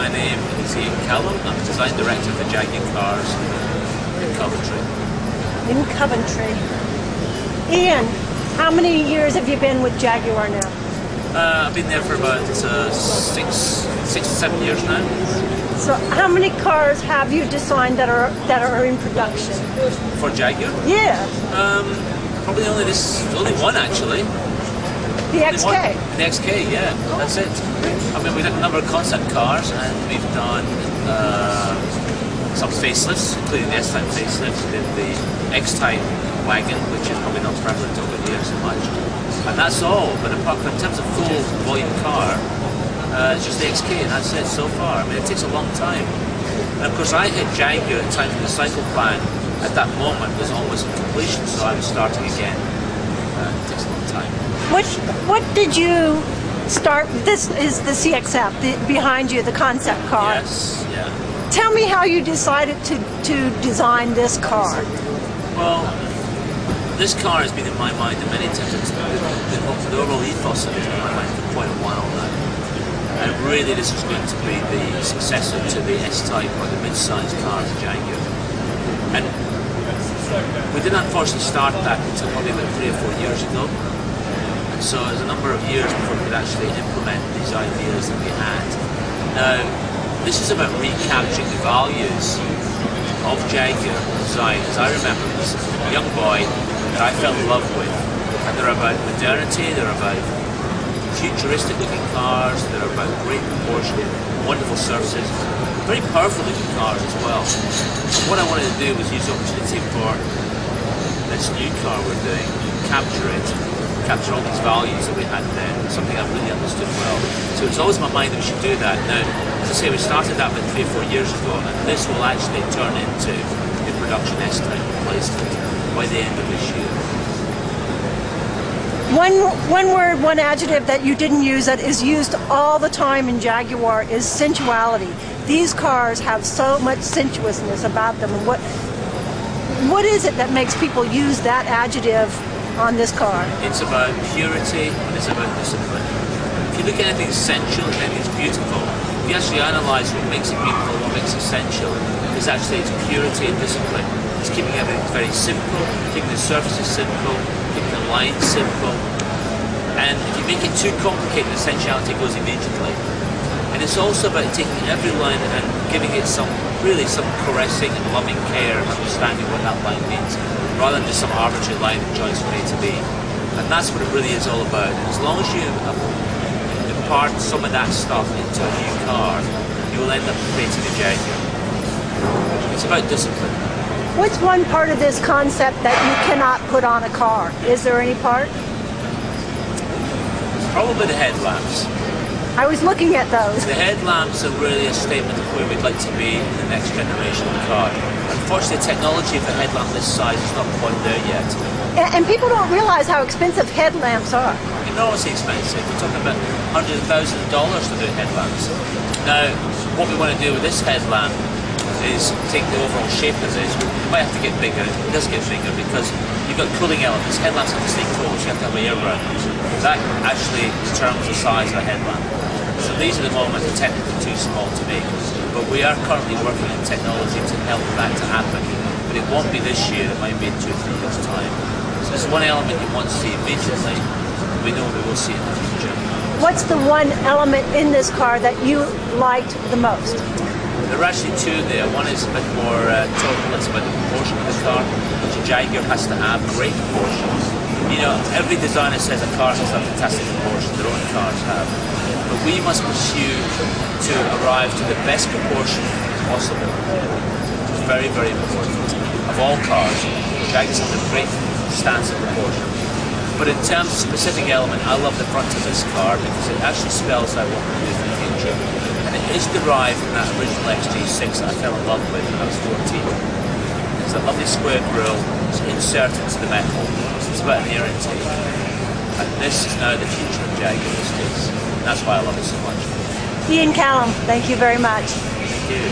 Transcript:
my name is Callum. I'm design director for Jaguar cars in Coventry. In Coventry. Ian, how many years have you been with Jaguar now? I've been there for about 6 to 7 years now. So how many cars have you designed that are in production? For Jaguar? Yeah. Probably only one actually. The XK? The XK, yeah, that's it. I mean, we've done a number of concept cars, and we've done some facelifts, including the S-Type facelift. We did the X-Type wagon, which is probably not prevalent over here so much. And that's all, but apart from in terms of full volume car, it's just the XK, and that's it so far. I mean, it takes a long time. And of course, I hit Jaguar at times when the cycle plan at that moment was almost in completion, so I was starting again. It takes a long time. What did you start? This is the CXF behind you, the concept car. Yes, yeah. Tell me how you decided to design this car. Well, this car has been in my mind many times. The overall ethos of it has been in my mind for quite a while now. And really this is going to be the successor to the S-Type or the mid-size cars of Jaguar. And we didn't unfortunately start that until probably about 3 or 4 years ago. And so it was a number of years before we could actually implement these ideas that we had. Now, this is about recapturing the values of Jaguar design. As I remember, this is a young boy that I fell in love with. And they're about modernity, they're about futuristic looking cars, they're about great proportion, wonderful surfaces, very powerful looking cars as well. And what I wanted to do was use the opportunity for this new car we're doing, capture all these values that we had then, something I really understood well. So it's always in my mind that we should do that. Now, as I say, we started that about 3 or 4 years ago, and this will actually turn into the production S-Type replacement by the end of this year. One word, one adjective that you didn't use that is used all the time in Jaguar is sensuality. These cars have so much sensuousness about them. What is it that makes people use that adjective on this car? It's about purity and it's about discipline. If you look at anything sensual and anything beautiful, if you actually analyse what makes it beautiful, what makes it sensual, it's actually its purity and discipline. It's keeping everything very simple, keeping the surfaces simple, keeping the lines simple. And if you make it too complicated, the sensuality goes immediately. And it's also about taking every line and giving it some caressing and loving care and understanding what that line means, rather than just some arbitrary line that joins from A to B. And that's what it really is all about. And as long as you impart some of that stuff into a new car, you will end up creating a Jaguar. It's about discipline. What's one part of this concept that you cannot put on a car? Is there any part? Probably the headlamps. I was looking at those. The headlamps are really a statement of where we'd like to be in the next generation of the car. Unfortunately, the technology for a headlamp this size is not quite there yet. And people don't realize how expensive headlamps are. Enormously expensive. We're talking about hundreds of thousands of dollars for the headlamps. Now, what we want to do with this headlamp is take the overall shape of this. We might have to get bigger. It does get bigger because you've got cooling elements. Headlamps have to stay cool, so you have to have air around them. That actually determines the size of the headlamp. So these at the moment are technically too small to make, but we are currently working on technology to help that to happen. But it won't be this year, it might be in 2 or 3 years' time. So there's one element you want to see immediately, we know we will see in the future. What's the one element in this car that you liked the most? There are actually 2 there. One is a bit more total, it's about the proportion of the car, which a Jaguar has to have great proportions. You know, every designer says a car has a fantastic proportion, their own cars have. But we must pursue to arrive to the best proportion possible. It's very, very important. Of all cars, Jaguars have a great stance of proportion. But in terms of specific element, I love the front of this car because it actually spells out what we're doing in the future. And it is derived from that original XG6 that I fell in love with when I was 14. It's a lovely square grille, it's inserted into the metal, it's about an air intake. And this is now the future of Jaguar in this case. That's why I love it so much. Ian Callum, thank you very much. Thank you.